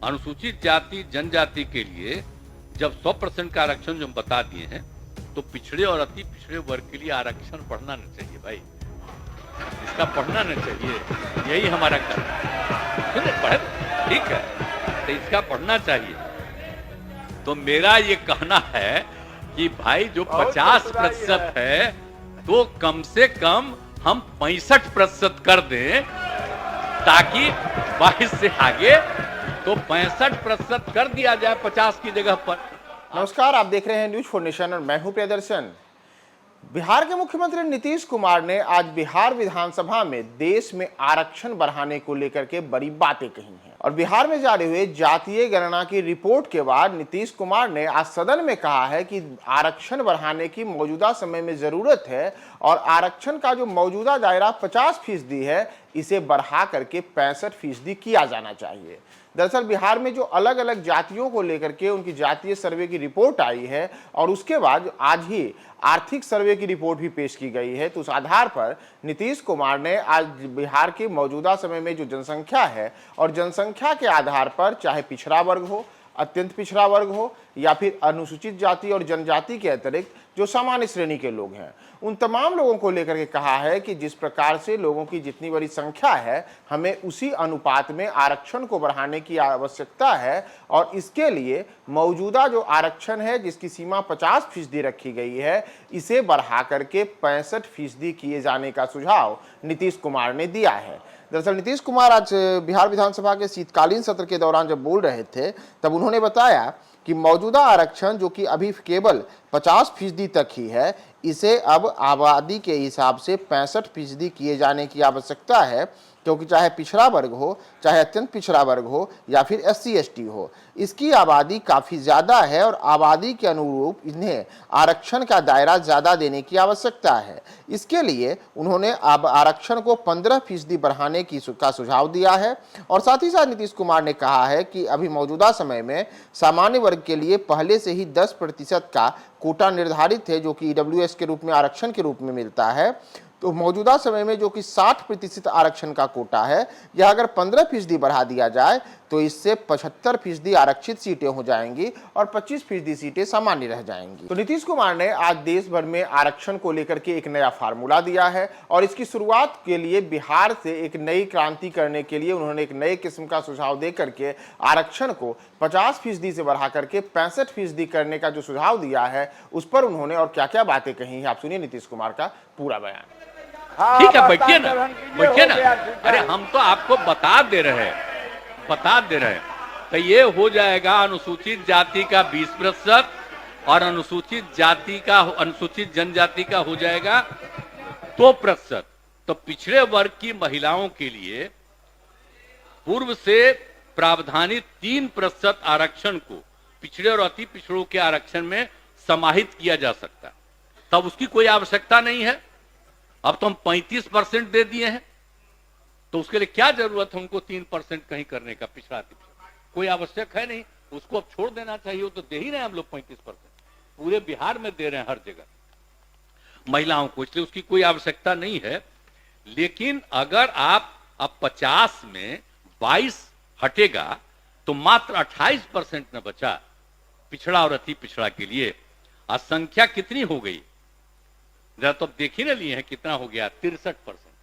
अनुसूचित जाति जनजाति के लिए जब 100% का आरक्षण जो हम बता दिए हैं, तो पिछड़े और अति पिछड़े वर्ग के लिए आरक्षण बढ़ना नहीं चाहिए भाई, इसका बढ़ना नहीं चाहिए, यही हमारा कहना है। सुने पढ़े ठीक है, तो इसका बढ़ना चाहिए। तो मेरा ये कहना है कि भाई जो 50% है तो कम से कम हम 65% कर दें, ताकि 22 से आगे तो 65% कर दिया जाए 50 की जगह पर। नमस्कार, आप देख रहे हैं न्यूज फॉर नेशन और मैं हूं प्रियदर्शन। बिहार के मुख्यमंत्री नीतीश कुमार ने आज बिहार विधानसभा में देश में आरक्षण बढ़ाने को लेकर के बड़ी बातें कही हैं और बिहार में जारी हुए जातीय गणना की रिपोर्ट के बाद नीतीश कुमार ने आज सदन में कहा है कि आरक्षण बढ़ाने की मौजूदा समय में जरूरत है और आरक्षण का जो मौजूदा दायरा 50% है, इसे बढ़ा करके 65% किया जाना चाहिए। दरअसल बिहार में जो अलग अलग जातियों को लेकर के उनकी जातीय सर्वे की रिपोर्ट आई है और उसके बाद आज ही आर्थिक सर्वे की रिपोर्ट भी पेश की गई है, तो उस आधार पर नीतीश कुमार ने आज बिहार की मौजूदा समय में जो जनसंख्या है और जनसंख्या के आधार पर चाहे पिछड़ा वर्ग हो, अत्यंत पिछड़ा वर्ग हो या फिर अनुसूचित जाति और जनजाति के अतिरिक्त जो सामान्य श्रेणी के लोग हैं, उन तमाम लोगों को लेकर के कहा है कि जिस प्रकार से लोगों की जितनी बड़ी संख्या है, हमें उसी अनुपात में आरक्षण को बढ़ाने की आवश्यकता है और इसके लिए मौजूदा जो आरक्षण है जिसकी सीमा 50% रखी गई है, इसे बढ़ा करके 65% किए जाने का सुझाव नीतीश कुमार ने दिया है। दरअसल नीतीश कुमार आज बिहार विधानसभा के शीतकालीन सत्र के दौरान जब बोल रहे थे, तब उन्होंने बताया कि मौजूदा आरक्षण जो कि अभी केवल 50% तक ही है, इसे अब आबादी के हिसाब से 65% किए जाने की आवश्यकता है, क्योंकि चाहे पिछड़ा वर्ग हो, चाहे अत्यंत पिछड़ा वर्ग हो या फिर SC/ST हो, इसकी आबादी काफ़ी ज़्यादा है और आबादी के अनुरूप इन्हें आरक्षण का दायरा ज़्यादा देने की आवश्यकता है। इसके लिए उन्होंने अब आरक्षण को 15% बढ़ाने का सुझाव दिया है और साथ ही साथ नीतीश कुमार ने कहा है कि अभी मौजूदा समय में सामान्य वर्ग के लिए पहले से ही 10% का कोटा निर्धारित है, जो कि EWS के रूप में आरक्षण के रूप में मिलता है। तो मौजूदा समय में जो कि 60% आरक्षण का कोटा है, यह अगर 15% बढ़ा दिया जाए तो इससे 75% आरक्षित सीटें हो जाएंगी और 25% सीटें सामान्य रह जाएंगी। तो नीतीश कुमार ने आज देश भर में आरक्षण को लेकर के एक नया फार्मूला दिया है और इसकी शुरुआत के लिए बिहार से एक नई क्रांति करने के लिए उन्होंने एक नए किस्म का सुझाव दे करके आरक्षण को 50% से बढ़ा करके 65% करने का जो सुझाव दिया है, उस पर उन्होंने और क्या क्या बातें कही हैं, आप सुनिए नीतीश कुमार का पूरा बयान। ठीक है, बैठिए ना, बैठिए ना। अरे हम तो आपको बता दे रहे हैं तो ये हो जाएगा अनुसूचित जाति का 20% और अनुसूचित जनजाति का हो जाएगा 2%। तो पिछड़े वर्ग की महिलाओं के लिए पूर्व से प्रावधानित 3% आरक्षण को पिछड़े और अति पिछड़ों के आरक्षण में समाहित किया जा सकता, तब उसकी कोई आवश्यकता नहीं है। अब तो हम 35% दे दिए हैं, तो उसके लिए क्या जरूरत है उनको 3% कहीं करने का, पिछड़ा कोई आवश्यक है नहीं, उसको अब छोड़ देना चाहिए। वो तो दे ही रहे हैं हम लोग 35%, पूरे बिहार में दे रहे हैं हर जगह महिलाओं को, इसलिए उसकी कोई आवश्यकता नहीं है। लेकिन अगर आप अब 50 में 22 हटेगा तो मात्र 28% न बचा पिछड़ा और अति पिछड़ा के लिए। आज संख्या कितनी हो गई जरा तो देख ही ना लिए हैं, कितना हो गया, 63%।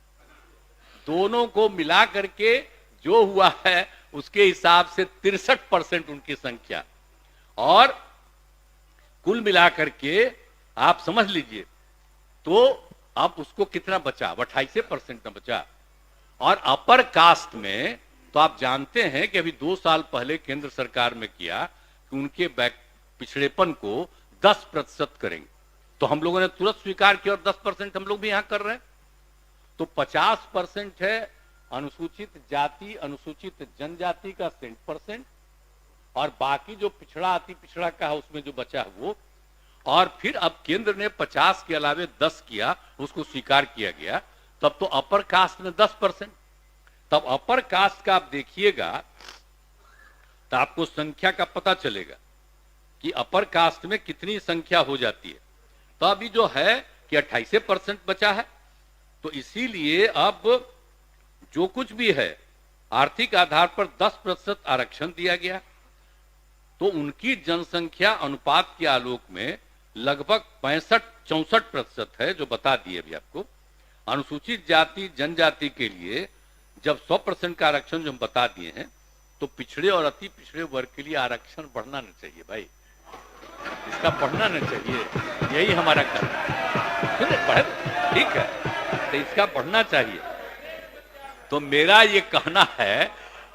दोनों को मिला करके जो हुआ है उसके हिसाब से 63% उनकी संख्या, और कुल मिला करके आप समझ लीजिए तो अब उसको कितना बचा, 28% न बचा। और अपर कास्ट में तो आप जानते हैं कि अभी 2 साल पहले केंद्र सरकार में किया कि उनके पिछड़ेपन को 10% करेंगे, तो हम लोगों ने तुरंत स्वीकार किया और 10% हम लोग भी यहां कर रहे हैं। तो 50% है अनुसूचित जाति अनुसूचित जनजाति का 60%, और बाकी जो पिछड़ा अति पिछड़ा का है उसमें जो बचा वो, और फिर अब केंद्र ने 50 के अलावे 10 किया, उसको स्वीकार किया गया, तब तो अपर कास्ट में 10%। तब अपर कास्ट का आप देखिएगा तो आपको संख्या का पता चलेगा कि अपर कास्ट में कितनी संख्या हो जाती है। तो अभी जो है कि 28% बचा है, तो इसीलिए अब जो कुछ भी है आर्थिक आधार पर 10% आरक्षण दिया गया, तो उनकी जनसंख्या अनुपात के आलोक में लगभग 64% है, जो बता दिए अभी आपको। अनुसूचित जाति जनजाति के लिए जब 100% का आरक्षण जो हम बता दिए हैं, तो पिछड़े और अति पिछड़े वर्ग के लिए आरक्षण बढ़ना नहीं चाहिए भाई, इसका बढ़ना नहीं चाहिए, यही हमारा कहना है। सुने, बढ़े ठीक है, तो इसका बढ़ना चाहिए। तो मेरा ये कहना है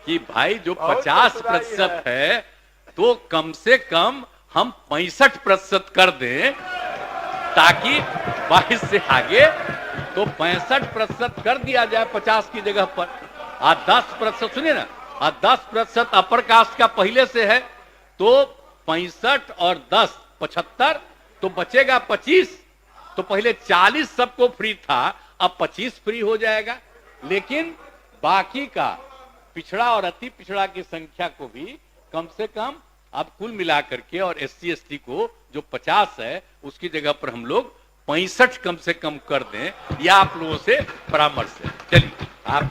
कि भाई जो 50% है, तो कम से कम हम 65% कर दें, ताकि 22 से आगे तो 65% कर दिया जाए 50 की जगह पर। 10% सुनिए ना, 10% अपर कास्ट का पहले से है, तो 65 और 10 75, तो बचेगा 25। तो पहले 40 सबको फ्री था, अब 25 फ्री हो जाएगा। लेकिन बाकी का पिछड़ा और अति पिछड़ा की संख्या को भी कम से कम अब कुल मिलाकर के, और SC ST को जो 50 है उसकी जगह पर हम लोग 65 कम से कम कर दें, या आप लोगों से परामर्श है। चलिए आप